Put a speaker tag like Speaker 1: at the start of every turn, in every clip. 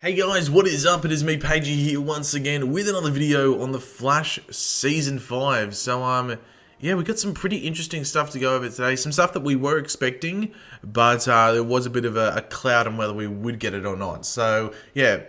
Speaker 1: Hey guys, what is up? It is me, Pagey, here once again with another video on The Flash Season 5. Yeah, we got some pretty interesting stuff to go over today. Some stuff that we were expecting, but there was a bit of a cloud on whether we would get it or not. So, yeah,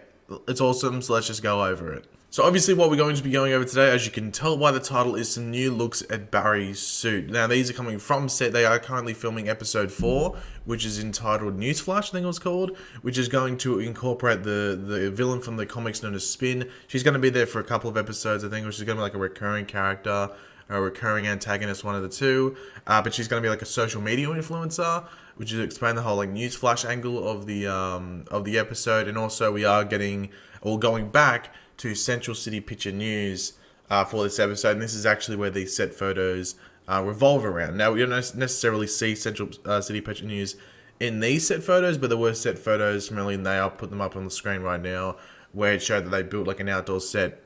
Speaker 1: it's awesome, so let's just go over it. So obviously what we're going to be going over today, as you can tell by the title, is some new looks at Barry's suit. Now these are coming from set. They are currently filming episode 4, which is entitled Newsflash, I think it was called, which is going to incorporate the villain from the comics known as Spin. She's going to be there for a couple of episodes, I think, which is going to be like a recurring character, a recurring antagonist, one of the two. But she's going to be like a social media influencer, which is explain the whole like Newsflash angle of the episode. And also we are going back to Central City Picture News for this episode, and this is actually where these set photos revolve around. Now, we don't necessarily see Central City Picture News in these set photos, but there were set photos from earlier, and I'll put them up on the screen right now, where it showed that they built like an outdoor set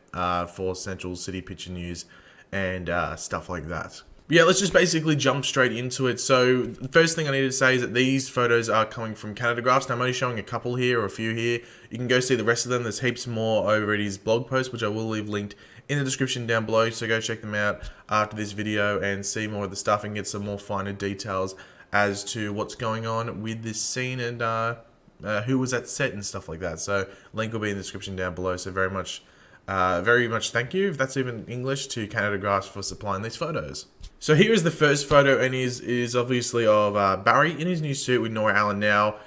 Speaker 1: for Central City Picture News and stuff like that. Yeah, let's just basically jump straight into it. So the first thing I need to say is that these photos are coming from Canada Graphs. Now I'm only showing a couple here, or a few here. You can go see the rest of them. There's heaps more over at his blog post, which I will leave linked in the description down below. So go check them out after this video and see more of the stuff and get some more finer details as to what's going on with this scene and who was at set and stuff like that. So link will be in the description down below. So very much thank you, if that's even English, to Canada Graphs for supplying these photos. So here is the first photo, and is obviously of Barry in his new suit with Nora Allen. Now,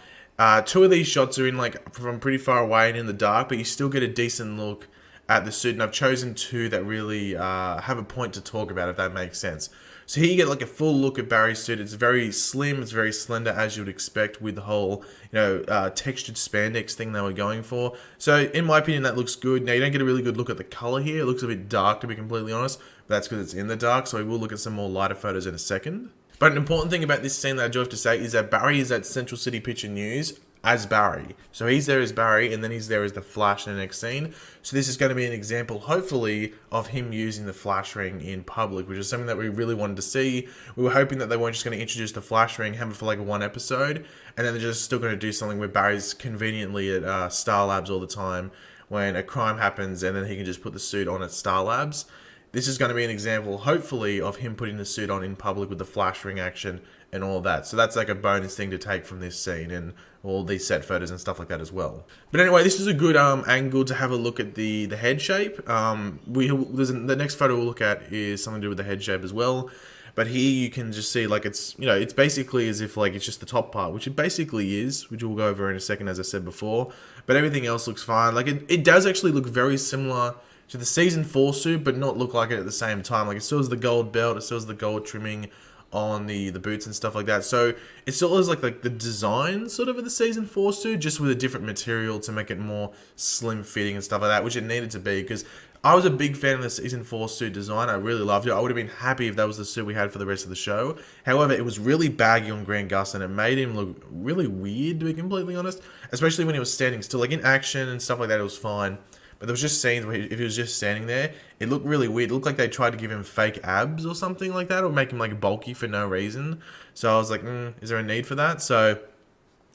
Speaker 1: two of these shots are in like from pretty far away and in the dark, but you still get a decent look at the suit, and I've chosen two that really have a point to talk about, if that makes sense. So here you get like a full look at Barry's suit. It's very slim, it's very slender, as you would expect with the whole, textured spandex thing they were going for. So in my opinion, that looks good. Now you don't get a really good look at the color here. It looks a bit dark, to be completely honest, but that's because it's in the dark. So we will look at some more lighter photos in a second. But an important thing about this scene that I do have to say is that Barry is at Central City Picture News as Barry. So he's there as Barry, and then he's there as the Flash in the next scene. So this is going to be an example, hopefully, of him using the Flash ring in public, which is something that we really wanted to see. We were hoping that they weren't just going to introduce the Flash ring, have it for like one episode, and then they're just still going to do something where Barry's conveniently at Star Labs all the time when a crime happens, and then he can just put the suit on at Star Labs. This is going to be an example, hopefully, of him putting the suit on in public with the Flash ring action and all that. So that's like a bonus thing to take from this scene and all these set photos and stuff like that as well. But anyway, this is a good angle to have a look at the head shape. The next photo we'll look at is something to do with the head shape as well. But here you can just see like it's basically as if like it's just the top part, which it basically is, which we'll go over in a second, as I said before. But everything else looks fine. Like it does actually look very similar to the Season 4 suit, but not look like it at the same time. Like it still has the gold belt, it still has the gold trimming on the boots and stuff like that. So it still has like the design sort of the Season 4 suit, just with a different material to make it more slim fitting and stuff like that, which it needed to be, because I was a big fan of the Season 4 suit design. I really loved it. I would have been happy if that was the suit we had for the rest of the show. However, it was really baggy on Grant Gustin, and it made him look really weird, to be completely honest, especially when he was standing still. Like in action and stuff like that, it was fine. But there was just scenes where if he was just standing there, it looked really weird. It looked like they tried to give him fake abs or something like that, or make him like bulky for no reason. So I was like, is there a need for that? So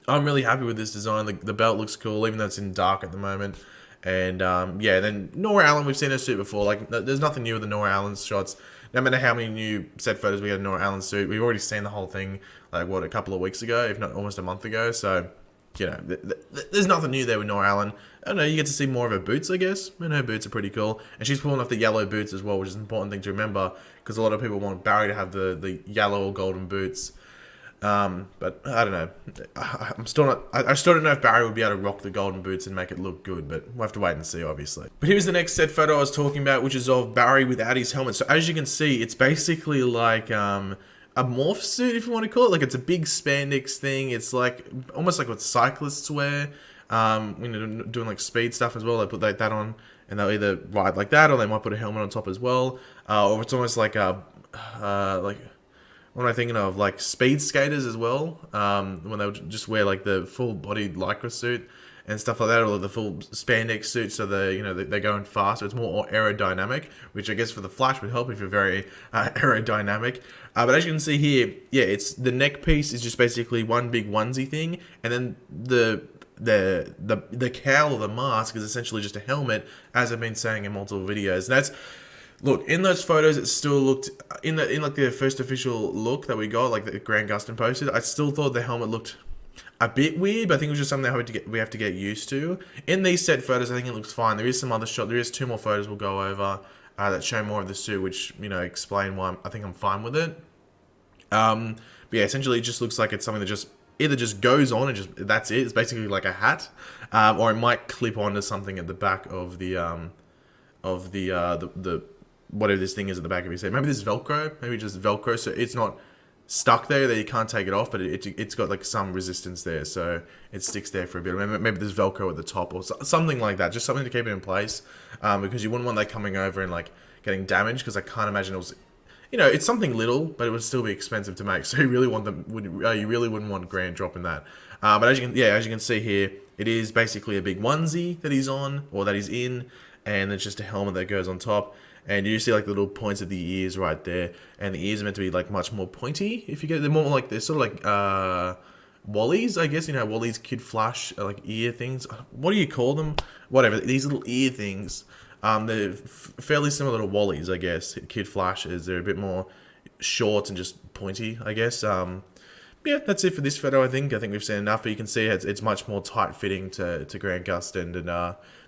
Speaker 1: I'm really happy with this design. The belt looks cool, even though it's in dark at the moment. And yeah, then Nora Allen, we've seen her suit before. Like, there's nothing new with the Nora Allen shots. No matter how many new set photos we got of Nora Allen's suit, we've already seen the whole thing, like, a couple of weeks ago, if not almost a month ago. So, there's nothing new there with Nora Allen. I don't know, you get to see more of her boots, I guess, and her boots are pretty cool. And she's pulling off the yellow boots as well, which is an important thing to remember, because a lot of people want Barry to have the yellow or golden boots. But I don't know. I still don't know if Barry would be able to rock the golden boots and make it look good, but we'll have to wait and see, obviously. But here's the next set photo I was talking about, which is of Barry without his helmet. So as you can see, it's basically like a morph suit, if you want to call it. Like, it's a big spandex thing. It's like almost like what cyclists wear. Doing like speed stuff as well. They put that on, and they'll either ride like that, or they might put a helmet on top as well. Or it's almost like like, what am I thinking of? Like speed skaters as well. When they would just wear like the full body lycra suit and stuff like that, or the full spandex suit, so they're going fast. So it's more aerodynamic, which I guess for the Flash would help if you're very aerodynamic. But as you can see here, yeah, it's the neck piece is just basically one big onesie thing, and then the the cowl or the mask is essentially just a helmet, as I've been saying in multiple videos. And that's, look, in those photos, it still looked in like the first official look that we got, like that Grant Gustin posted. I still thought the helmet looked a bit weird, but I think it was just something that we have to get used to. In these set photos, I think it looks fine. There is some other shot. There is 2 more photos we'll go over that show more of the suit, which, you know, explain why I think I'm fine with it. But yeah, essentially it just looks like it's something that just either just goes on and just that's it. It's basically like a hat, or it might clip onto something at the back of the whatever this thing is at the back of his head. Maybe this is Velcro. Maybe just Velcro, so it's not stuck there that you can't take it off, but it's got like some resistance there, so it sticks there for a bit. Maybe there's Velcro at the top or something like that, just something to keep it in place, because you wouldn't want that coming over and like getting damaged, because I can't imagine it was, you know, it's something little, but it would still be expensive to make, so you really wouldn't want Grant dropping that. But as you can see here, it is basically a big onesie that he's on, or that he's in, and it's just a helmet that goes on top. And you see like the little points of the ears right there, and the ears are meant to be like much more pointy. If you get, they're more like, they're sort of like Wally's, I guess. You know, Wally's Kid Flash like ear things. What do you call them? Whatever. These little ear things. They're fairly similar to Wally's, I guess. Kid Flashes. They're a bit more short and just pointy, I guess. Yeah, that's it for this photo. I think we've seen enough. But you can see it's much more tight fitting to Grant Gustin, and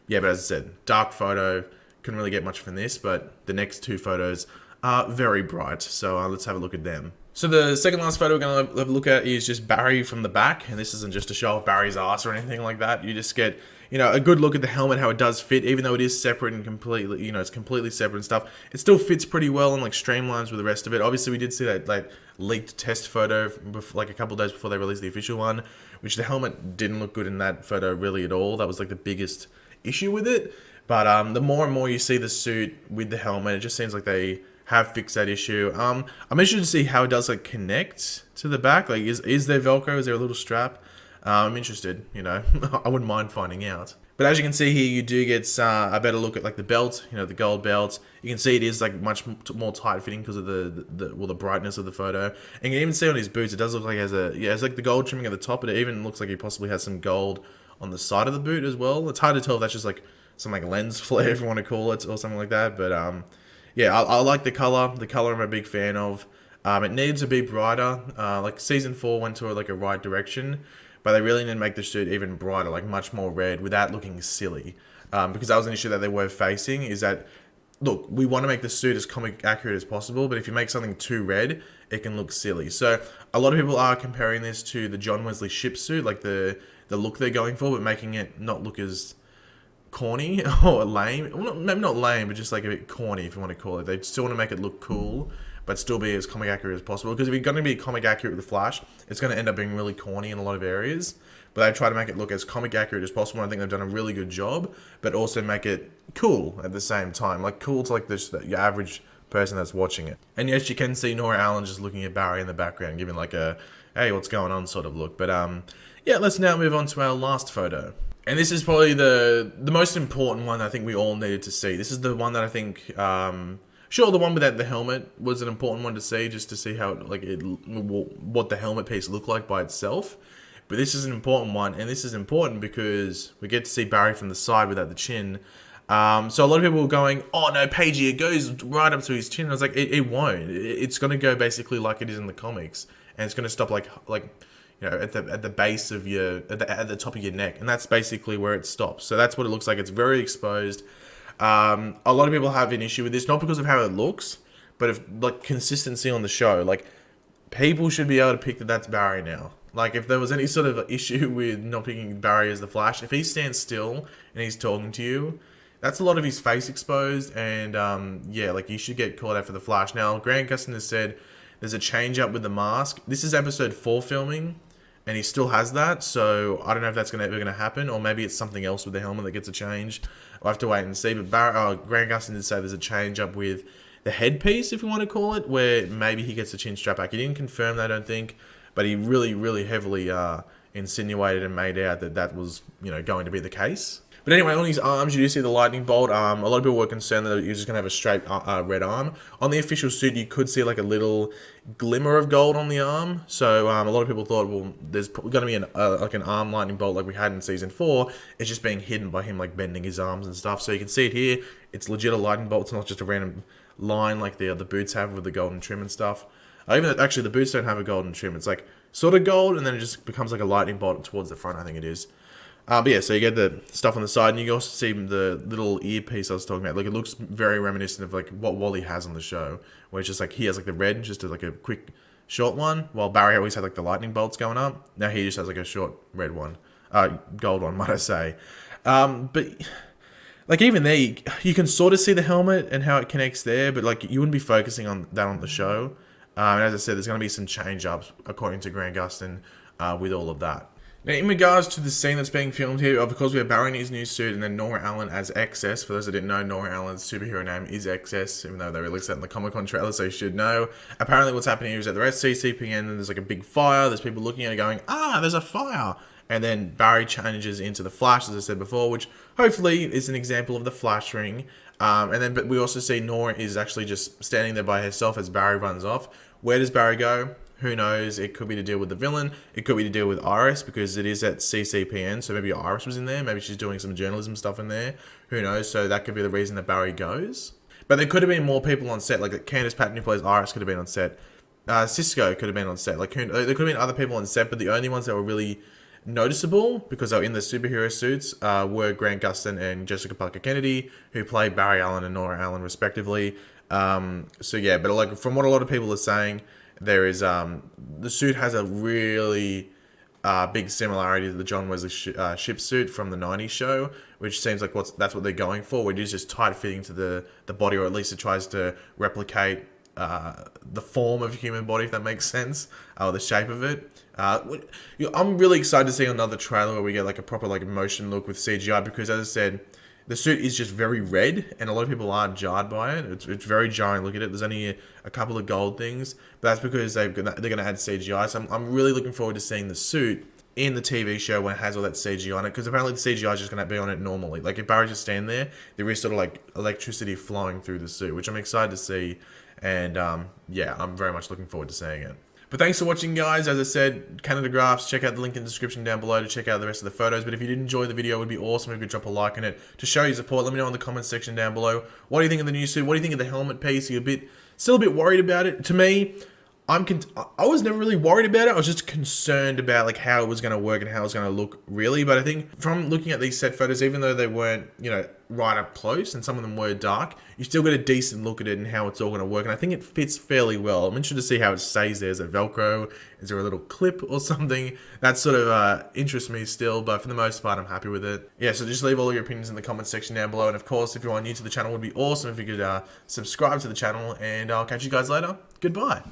Speaker 1: yeah. But as I said, dark photo. Couldn't really get much from this, but the next 2 photos are very bright, so let's have a look at them. So the second last photo we're going to have a look at is just Barry from the back, and this isn't just to show off Barry's ass or anything like that. You just get, you know, a good look at the helmet, how it does fit, even though it is separate and completely, you know, it's completely separate and stuff. It still fits pretty well and like streamlines with the rest of it. Obviously, we did see that like leaked test photo like a couple days before they released the official one, which the helmet didn't look good in that photo really at all. That was like the biggest issue with it. But the more and more you see the suit with the helmet, it just seems like they have fixed that issue. I'm interested to see how it does like connect to the back. Like, is there Velcro? Is there a little strap? I'm interested, you know. I wouldn't mind finding out. But as you can see here, you do get a better look at like the belt, you know, the gold belt. You can see it is like much more tight fitting because of the brightness of the photo. And you can even see on his boots, it does look like it's like the gold trimming at the top, but it even looks like he possibly has some gold on the side of the boot as well. It's hard to tell if that's just like some like lens flare, if you want to call it, or something like that. But yeah, I like the color. The color I'm a big fan of. It needs to be brighter. Like season 4 went to like a right direction, but they really need to make the suit even brighter, like much more red, without looking silly. Because that was an issue that they were facing. Is that, look, we want to make the suit as comic accurate as possible, but if you make something too red, it can look silly. So a lot of people are comparing this to the John Wesley Shipp suit, like the look they're going for, but making it not look as corny or lame. Well, maybe not lame, but just like a bit corny, if you want to call it. They still want to make it look cool, but still be as comic accurate as possible. Because if you're going to be comic accurate with the Flash, it's going to end up being really corny in a lot of areas. But they try to make it look as comic accurate as possible. And I think they've done a really good job, but also make it cool at the same time. Like cool to like your average person that's watching it. And yes, you can see Nora Allen just looking at Barry in the background, giving like a, hey, what's going on sort of look. But yeah, let's now move on to our last photo. And this is probably the most important one I think we all needed to see. This is the one that I think, sure, the one without the helmet was an important one to see, just to see how what the helmet piece looked like by itself. But this is an important one, and this is important because we get to see Barry from the side without the chin. So a lot of people were going, oh no, Pagey, it goes right up to his chin. I was like, it won't. It's going to go basically like it is in the comics, and it's going to stop like you know, at the base of your, at the top of your neck, and that's basically where it stops. So that's what it looks like. It's very exposed. A lot of people have an issue with this, not because of how it looks, but of like consistency on the show. Like, people should be able to pick that that's Barry now. Like, if there was any sort of issue with not picking Barry as the Flash, if he stands still and he's talking to you, that's a lot of his face exposed, and yeah, like, you should get called out for the Flash. Now, Grant Gustin has said there's a change up with the mask. This is episode 4 filming, and he still has that, so I don't know if that's ever going to happen, or maybe it's something else with the helmet that gets a change. I'll have to wait and see, but Grant Gustin did say there's a change up with the headpiece, if you want to call it, where maybe he gets the chin strap back. He didn't confirm that, I don't think, but he really, really heavily insinuated and made out that that was, you know, going to be the case. But anyway, on his arms, you do see the lightning bolt. A lot of people were concerned that he was just going to have a straight red arm. On the official suit, you could see like a little glimmer of gold on the arm. So a lot of people thought, well, there's going to be like an arm lightning bolt like we had in Season 4. It's just being hidden by him like bending his arms and stuff. So you can see it here. It's legit a lightning bolt. It's not just a random line like the boots have with the golden trim and stuff. Even actually, the boots don't have a golden trim. It's like sort of gold, and then it just becomes like a lightning bolt towards the front, I think it is. But yeah, so you get the stuff on the side, and you also see the little earpiece I was talking about. Like, it looks very reminiscent of like what Wally has on the show, where it's just like he has like the red, just like a quick short one, while Barry always had like the lightning bolts going up. Now he just has like a short red one, gold one, might I say. But like even there, you can sort of see the helmet and how it connects there, but like you wouldn't be focusing on that on the show. And as I said, there's going to be some change-ups, according to Grant Gustin, with all of that. Now, in regards to the scene that's being filmed here, of course, we have Barry in his new suit and then Nora Allen as XS. For those that didn't know, Nora Allen's superhero name is XS, even though they released that in the Comic-Con trailer, so you should know. Apparently, what's happening here is that they're at CCPN and there's like a big fire. There's people looking at it going, there's a fire. And then Barry changes into the Flash, as I said before, which hopefully is an example of the Flash ring. But we also see Nora is actually just standing there by herself as Barry runs off. Where does Barry go? Who knows? It could be to deal with the villain. It could be to deal with Iris, because it is at CCPN. So maybe Iris was in there. Maybe she's doing some journalism stuff in there. Who knows? So that could be the reason that Barry goes. But there could have been more people on set. Like Candice Patton, who plays Iris, could have been on set. Cisco could have been on set. Like there could have been other people on set, but the only ones that were really noticeable, because they were in the superhero suits, were Grant Gustin and Jessica Parker Kennedy, who played Barry Allen and Nora Allen respectively. So yeah, but like from what a lot of people are saying, there is the suit has a really big similarity to the John Wesley ship suit from the 90s show, which seems like that's what they're going for, where it is just tight fitting to the body, or at least it tries to replicate the form of a human body, if that makes sense, or the shape of it. I'm really excited to see another trailer where we get like a proper like motion look with CGI, because as I said, the suit is just very red, and a lot of people are jarred by it. It's very jarring. Look at it. There's only a couple of gold things, but that's because they're going to add CGI. So I'm really looking forward to seeing the suit in the TV show when it has all that CGI on it, because apparently the CGI is just going to be on it normally. Like if Barry just stand there is sort of like electricity flowing through the suit, which I'm excited to see. And yeah, I'm very much looking forward to seeing it. But thanks for watching, guys. As I said, Canada Graphs, check out the link in the description down below to check out the rest of the photos. But if you did enjoy the video, it would be awesome if you could drop a like on it to show your support. Let me know in the comments section down below. What do you think of the new suit? What do you think of the helmet piece? Are you still a bit worried about it? To me, I was never really worried about it. I was just concerned about like how it was going to work and how it was going to look, really. But I think from looking at these set photos, even though they weren't, right up close, and some of them were dark, you still get a decent look at it and how it's all going to work. And I think it fits fairly well. I'm interested to see how it stays there. Is it Velcro? Is there a little clip or something? That sort of interests me still, but for the most part, I'm happy with it. Yeah, so just leave all your opinions in the comments section down below. And of course, if you are new to the channel, it would be awesome if you could subscribe to the channel, and I'll catch you guys later. Goodbye.